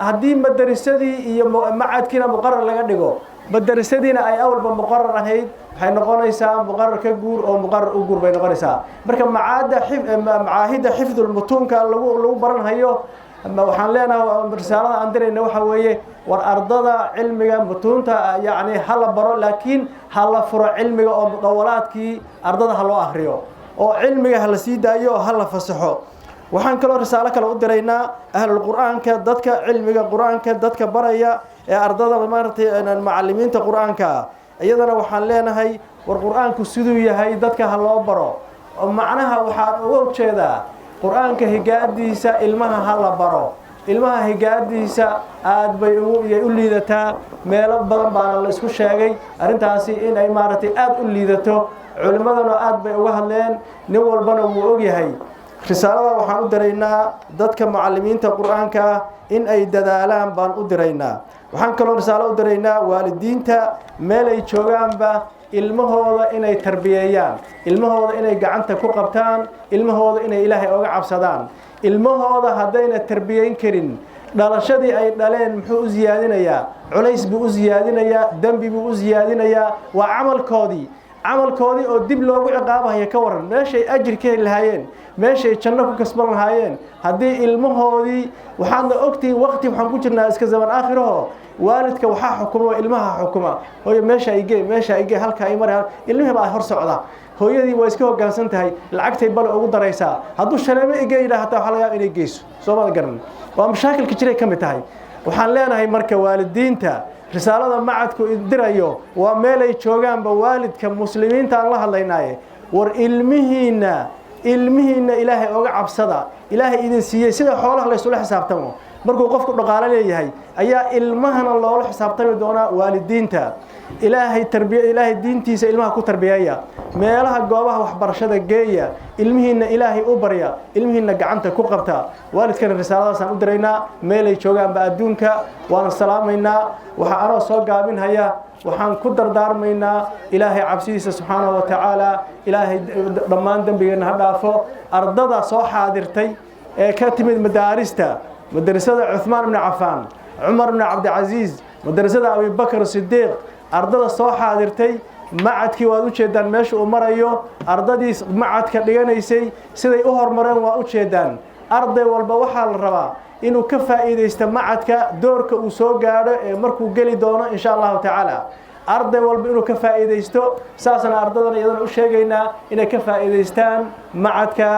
haddii madarisadii iyo macadkiina muqarrar laga dhigo madarasadiina ay awalba muqarrar ahayd waxay noqonaysaa muqarrar ka guur oo muqarrar u guur bay noqonaysaa marka macaahida xifdul mutuunka lagu baranhayo waxaan leenahay risaalada aan dirayna waxa weeye war ardada cilmiga mutuunta yani hala baro laakiin hala furo cilmiga oo mudawalaadkii ardada ha loo akhriyo oo cilmiga hala sii daayo oo hala fasaxo waxaan kaloo risaalo kale u diraynaa ahlul quraanka dadka cilmiga quraanka dadka baraya ee ardada maartay macallimiinta quraanka iyadana waxaan leenahay war quraanku siduu yahay dadka ha loo baro oo macnaha waxaan uga jeedaa quraanka higaadiisa ilmaha ha la baro ilmaha higaadiisa aad bay u liidataa meelo badan baana la isku sheegay arintaasi in ay maartay aad u liidato culimadana aad bay uga hadleen nin walbana wuu og yahay risaalada waxaan u diraynaa dadka macallimiinta quraanka in ay dadaalaan baan u diraynaa waxaan kaloo risaalo u diraynaa waalidiinta meel ay joogaanba ilmahooda inay tarbiyeeyaan ilmahooda inay gacanta ku qabtaan ilmahooda inay ilaahay uga cabsadaan ilmahooda haddayna tarbiyeyn karin dhalashadii ay dhaleen muxuu u ziyaadinayaa culays buu u ziyaadinayaa dambi buu u ziyaadinayaa waa camalkoodii oo dib loogu ciqaabayo ka waran meeshay ajir ka heli lahaayeen meeshay janno ku kasban lahaayeen haddii ilmahoodii waxaadna ogtihiin waqti waxaan ku jirnaa iska zaman aakhiraho waalidka waxaa xukuma ilmaha xukuma hooyo meesha ay gee halka ay maray ilmihi baa hor socda hooyadii waa iska hoggaansan tahay lacagtay bal ugu daraysaa hadduu shaleemo igee yidhaahdaa waxaa laga yaabaa inay geyso soomada garan waa mashaakilka jiray ka mid tahay waxaan leenahay marka waalidiinta risaalada macadku idirayo waa meel ay joogaanba waalidka muslimiinta aan la hadlaynaaye war ilmihiina ilaahay oga cabsada ilaahay idin siiyey sida xoolaha la isula xisaabtamo markuu qofku dhaqaale leeyahay ayaa ilmahana loola xisaabtami doonaa waalidiinta ilaahay diintiisa ilmaha ku tarbiyeeya meelaha goobaha waxbarashada geeya ilmihiina ilaahay u barya ilmihiina gacanta ku qabta waalidkana risaaladaasaan u diraynaa meel ay joogaanba adduunka waana salaamaynaa waxa anoo soo gaabinhaya waxaan ku dardaarmaynaa ilaahay cabsidiisa subxaanahu wa tacaala ilaahay dhammaan dembigeena ha dhaafo ardada soo xaadirtay ee ka timid madaarista madrasada Uthman ibn Affan Umar ibn Abd Aziz madrasada Abu Bakr Siddiq ardada soo xaadirtay macadkii waad u jeedaan meesha uu marayo ardadii macadka dhiganaysay siday u hormareen waa u jeedaan arday walba waxaa la rabaa inuu ka faa'iideysto macadka doorka uu soo gaadho ee markuu geli doono insha Allah ta'ala arday walba inuu ka faa'iideysto saasana ardadana iyadana u sheegaynaa inay ka faa'iideystaan macadka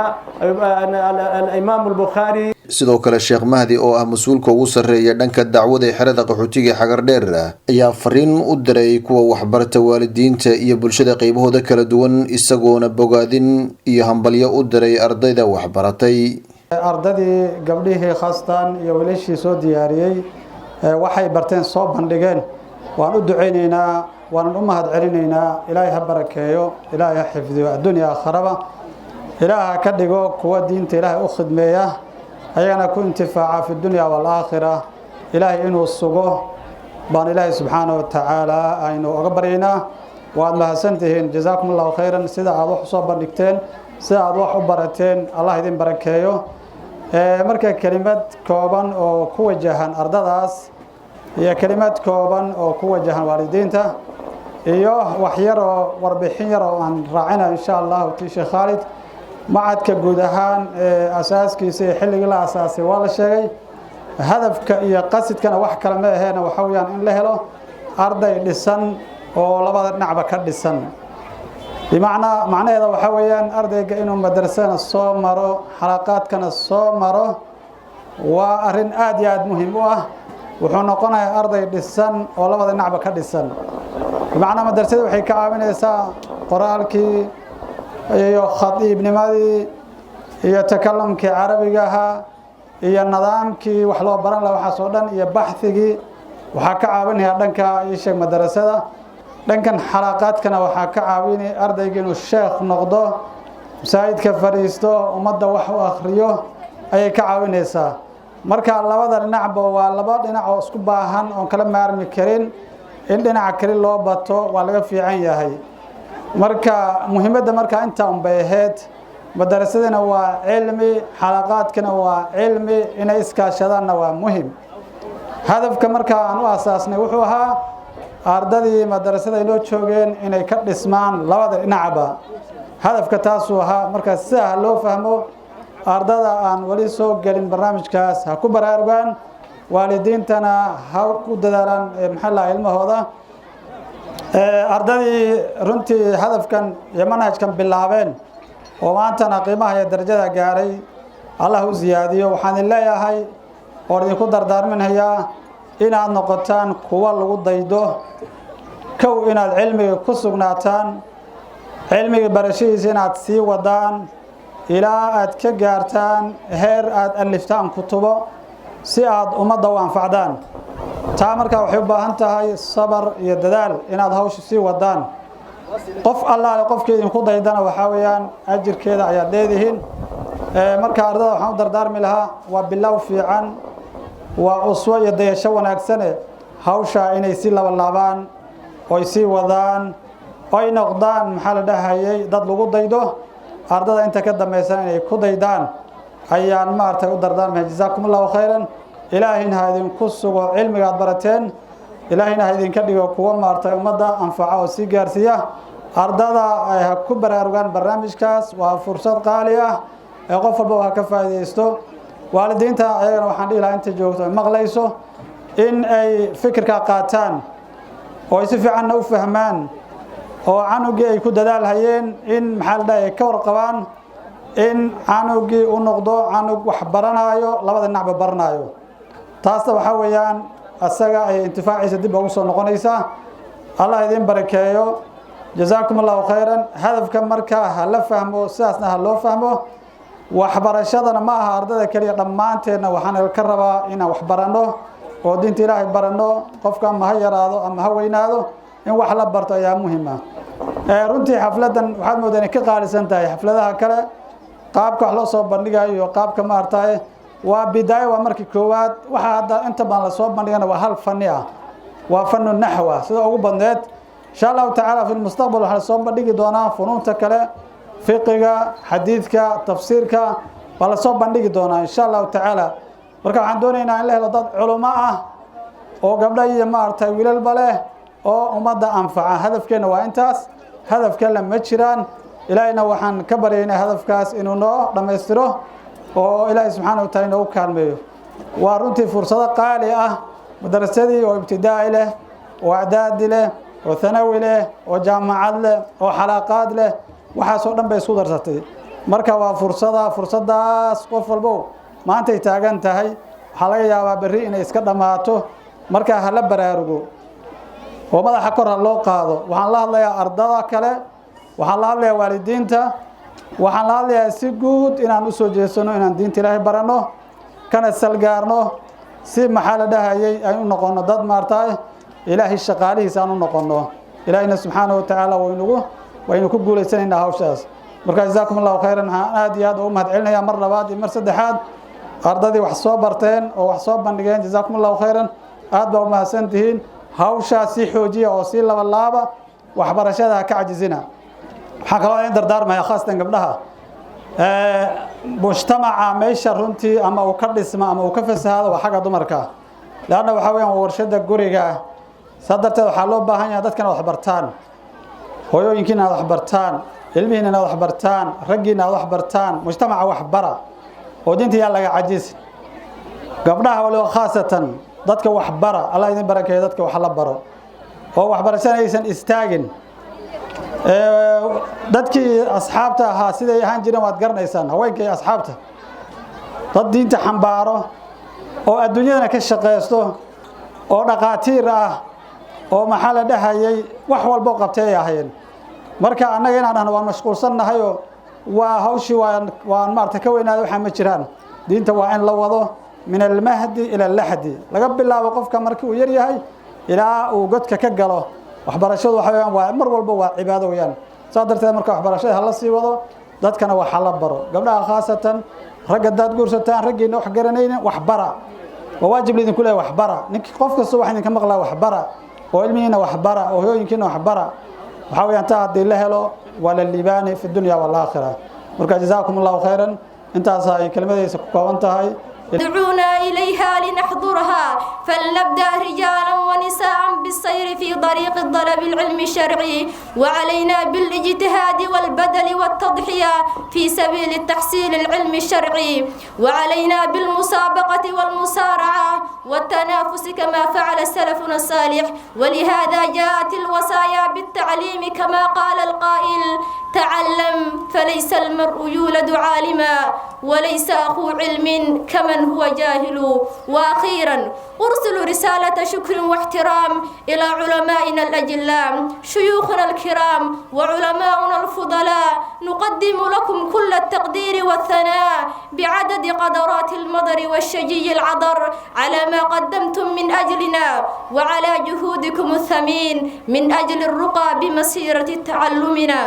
Imam al-Bukhari sidoo kale Sheekh Mahdi oo ah mas'uulka ugu sareeya dhanka dacwada ee xirada qaxootiga Xagardheer ayaa fariin u diray kuwa waxbarta waalidiinta iyo bulshada qaybahooda kala duwan isagoona bogaadin iyo hambalyo u diray ardayda waxbaratay ardadii gabdhihii khaastan iyo wiilashii soo diyaariyay waxay barteen soo bandhigeen waan u ducaynaynaa waan u mahad celinaynaa ilaahay ha barakeeyo ilaahay ha xifdiyo adduunya aakhiraba ilaahay ha ka dhigo kuwa diinta ilaahay u khidmeeya ayagana ku intifaaca fi dunya wal aakhira ilaahay inuu sugo baan ilaahay subxaanahu wa tacaala aynu uga baryaynaa waad mahadsantihiin jazaakum allahu khayran sida aad wax usoo bandhigteen sida aad wax u barateen allah idin barakeeyo marka kelimad kooban oo ku wajahan ardadaas iyo kelimad kooban oo ku wajahan waalidiinta iyo wax yar oo warbixin yar oo aan raacina insha allahu ti sheekh khaalid macadka guud ahaan asaaskiisa iyo xilligii la asaasay waa la sheegay hadafka iyo qasidkana wax kale ma aheena waxa weeyaan in la helo arday dhisan oo labada dhinacba ka dhisan bimacnaa macnaheeda waxa weeyaan ardayga inuu madrasadana soo maro xalaqaadkana soo maro waa arrin aad iyo aad muhiim u ah wuxuu noqonayaa arday dhisan oo labada dhinacba ka dhisan bimacnaa madrasada waxay ka caawinaysaa qoraalkii iyo khadiibnimadii iyo takalamkii carabiga ahaa iyo nidaamkii wax loo baran lahaa waxaas oo dhan iyo baxthigii waxaa ka caawinaya dhanka ii sheeg madrasada dhankan xalaqaadkana waxaa ka caawinaya ardayga inuu sheekh noqdo masaajidka fadhiisto ummadda wax u akhriyo ayay ka caawinaysaa marka labada dhinacba waa laba dhinac oo isku baahan oon kala maarmi karin in dhinaca kale loo bato waa laga fiican yahay marka muhiimadda marka intaa unbay ahayd madarasadana waa cilmi xalaqaadkana waa cilmi inay iskaashadaanna waa muhim hadafka marka aan u asaasnay wuxuu ahaa ardadii madarasada inoo joogeen inay ka dhismaan labada dhinacba hadafka taasuu ahaa marka sidaa loo fahmo ardada aan wali soo gelin barnaamijkaas ha ku baraarugaan waalidiintana ha ku dadaalaan maxaa la ilmahooda ardadii runtii hadafkan iyo manhajkan bilaabeen oo maantana qiimaha iyo darajada gaaray allah u siyaadiyo waxaan idin leeyahay oo idinku dardaarminayaa inaad noqotaan kuwa lagu daydo kow inaad cilmiga ku sugnaataan cilmiga barashadiisa inaad sii wadaan ilaa aad ka gaartaan heer aad aliftaan kutubo si aad ummadda u anfacdaan taa markaa waxay u baahan tahay sabar iyo dadaal inaad hawsha sii wadaan qof allaale qofkii idinku daydana waxaa weeyaan ajirkeeda ayaad leedihiin marka ardada waxaan u dardaarmi lahaa waa bilow fiican waa uswo iyo dayasho wanaagsane hawsha inay sii labalaabaan oy sii wadaan oy noqdaan maxaa la dhahayay dad lagu daydo ardada inta ka dambaysan inay ku daydaan ayaan maartay u dardaarmaya jazaakum allahu khayran ilaahayna ha idinku sugo cilmiga aad barateen ilaahayna ha idinka dhigo kuwa maartay ummadda anfaca oo sii gaarsiiya ardada ay ha ku baraarugaan barnaamijkaas waa fursad qaali ah ee qof walba ha ka faa'iidaysto waalidiinta ayagana waxaan dhihi lahaa inta joogto ay maqlayso in ay fikirka qaataan oo ay si fiicanna u fahmaan oo canugii ay ku dadaal hayeen in maxaa la dhahay ka warqabaan in canugii u noqdo canug wax baranaayo labada dhinacba baranaayo taasna waxaa weeyaan asaga ay intifaaciisa dib ugu soo noqonaysaa allah idin barakeeyo jazaakum allahu khayran hadafka markaa ha la fahmo sidaasna ha loo fahmo waxbarashadana ma aha ardada keliya dhammaanteedna waxaan ka rabaa inaan wax baranno oo diinta ilaahay baranno qofka ama ha yaraado ama ha weynaado in wax la barto ayaa muhiima runtii xafladan waxaad moodaa inay ka qaalisan tahay xafladaha kale qaabka wax loo soo bandhigayo iyo qaabka maartaye waa bidaayo waa markii koowaad waxa hadda inta badan la soo bandhigana waa hal fani ah waa fanu naxwa sida ugu badneed insha allahu tacaala fi lmustaqbal waxaan soo bandhigi doonaa funuunta kale fiqiga xadiidka tafsiirka waa la soo bandhigi doonaa insha allahu tacaala marka waxaan doonaynaa in la helo dad culummo ah oo gabdha iyo maaragtay wiilalba leh oo ummadda anfaca hadafkeenna waa intaas hadaf kale ma jiraan ilaahayna waxaan ka baryaynaa hadafkaas inuu noo dhammaystiro oo ilaahay subxaana wa taala inoogu kaalmeeyo waa runtii fursado qaali ah madarasadii oo ibtidaa'i leh oo acdaadi leh oo thanawi leh oo jaamacad leh oo xalaqaad leh waxaasoo dhan bay isku darsatay marka waa fursadaas qof walbow maantay taagan tahay waxaa laga yaabaa berri inay iska dhammaato markaa hala baraarugo oo madaxa kor ha loo qaado waxaan la hadlayaa ardada kale waxaan la hadlayaa waalidiinta waxaan la hadlayaa si guud inaan u soo jeesano inaan diinta ilaahay baranno kana salgaarno si maxaa la dhahayay ay u noqono dad maartay ilaahay shaqaalihiisa aan u noqono ilaahayna subxaanahu wa tacaala waynu ku guulaysanaynaa hawshaas marka jazaakum allahu khayran aad iyo aad u mahadcelinayaa mar labaad iyo mar saddexaad ardadii wax soo barteen oo wax soo bandhigeen jazaakum allahu khayran aad baa u mahadsantihiin hawshaas sii xoojiya oo sii labanlaaba waxbarashada ha ka cajizina waxaan kaloo in dardaarmaya khaasatan gabdhaha mujtamaca meesha runtii ama uu ka dhisma ama uu ka fasahaado waa xagga dumarka leanna waxaa weeyaan waa warshada guriga saa darteed waxaa loo baahan yahay dadkana wax bartaan hooyooyinkiina aad wax bartaan ilmihiina inaad wax bartaan raggiina aad wax bartaan mujtamaca wax bara oo diinta yaa laga cajis gabdhaha waliba khaasatan dadka wax bara allah idin barakeeyo dadka wax la baro oo waxbarashada aysan istaagin dadkii asxaabta ahaa siday ahaan jireen waad garanaysaan haweenka iyo asxaabta dad diinta xambaaro oo adduunyadana ka shaqeysto oo dhaqaatiir ah oo maxaa la dhahayay wax walbo qabtay ay ahaayeen marka annaga inaan dhahno waan mashquulsannahay oo waa hawshii waan maarta ka weynaada waxaa ma jiraan diinta waa in la wado min almahdi ila allahdi laga bilaabo qofka markii uu yar yahay ilaa uu godka ka galo waxbarashadu waxa weeyaan waa mar walba waa cibaado weeyaan saa darteed marka waxbarashada hala sii wado dadkana wax la baro gabdhaha khaasatan ragga daad guursataan raggiina wax garanaynin wax bara waa waajib idinku leeyahay wax bara ninka qof kasta wax idinka maqlaa wax bara oo ilmihiina wax bara oo hooyooyinkiina wax bara waxa weeyaan taa haddii la helo waa la liibaani fi dunya wal aakhirah marka jazaakum allahu khayran intaas ay kelmadaysa ku kooban tahay دعونا إليها لنحضرها فلنبدأ رجالا ونساء بالسير في طريق طلب العلم الشرعي وعلينا بالاجتهاد والبذل والتضحية في سبيل تحصيل العلم الشرعي وعلينا بالمسابقة والمسارعة والتنافس كما فعل سلفنا الصالح ولهذا جاءت الوصايا بالتعليم كما قال القائل تعلم فليس المرء يولد عالما وليس أخو علم كمن هو جاهل وأخيرا أرسل رسالة شكر واحترام إلى علمائنا الأجلاء شيوخنا الكرام وعلماؤنا الفضلاء نقدم لكم كل التقدير والثناء بعدد قدرات المضر والشجي العذر على ما قدمتم من أجلنا وعلى جهودكم الثمين من أجل الرقى بمسيرة تعلمنا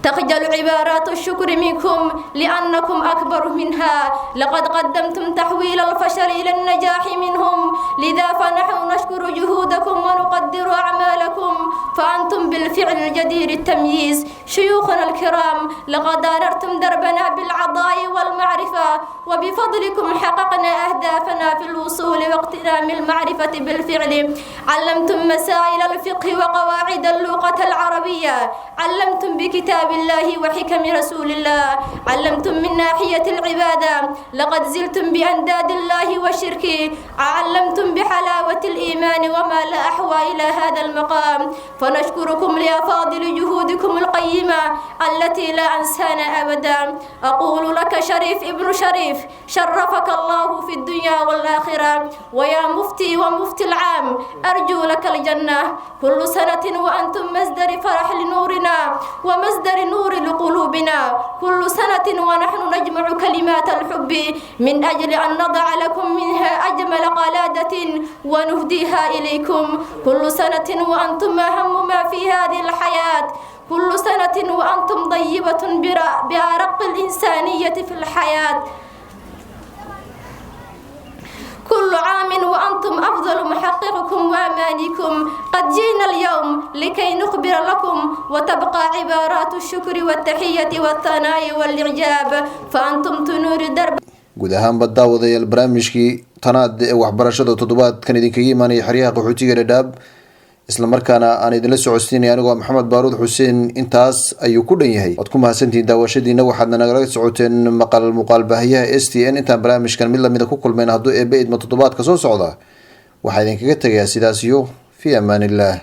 تخجل عبارات الشكر منكم لأنكم أكبر منها لقد قدمتم تحويل الفشل إلى النجاح منهم لذا فنحن نشكر جهودكم ونقدر أعمالكم فأنتم بالفعل الجدير التمييز شيوخنا الكرام لقد أنرتم دربنا بالعطاء والمعرفة وبفضلكم حققنا أهدافنا في الوصول واقتنام المعرفة بالفعل علمتم مسائل الفقه وقواعد اللغة العربية علمتم بكتاب الله وحكم رسول الله علمتم من ناحية العبادة لقد زلتم بأنداد الله وشركه علمتم بحلاوة الإيمان وما لا أحوى إلى هذا المقام فنشكركم لأفاضل جهودكم القيمة التي لا أنسانا أبدا أقول لك شريف ابن شريف شرفك الله في الدنيا والآخرة ويا مفتي ومفتي العام أرجو لك الجنة كل سنة وأنتم مصدر فرح لنورنا ومصدر نور لقلوبنا كل سنة ونحن نجمع كلمات الحب من أجل أن نضع لكم منها أجمل قلادة ونهديها إليكم كل سنة وأنتم أهم ما في هذه الحياة كل سنة وأنتم طيبة بأرق الإنسانية في الحياة كل عام وأنتم أفضل محققكم وأمانيكم قد جئنا اليوم لكي نخبر لكم وتبقى عبارات الشكر والتحية والثناء والإعجاب فأنتم تنور درب guud ahaanba daawadayaal barnaamijkii tanaad ee waxbarashada toddobaadkan idinkaga imaanaya xeryaha qaxootiga dhadhaab isla markaana aan idinla socodsiinaya anigoo maxamed baaruud xuseen intaas ayuu ku dhan yahay waad ku mahadsantihiin daawashadiina waxaadna nagala socoteen muuqaal baahiyaha s t n intaan barnaamijkan mid lamida ku kulmeen hadduu eebbe idma toddobaadka soo socda waxaa idinkaga tegayaa sidaas iyo fii amaan illah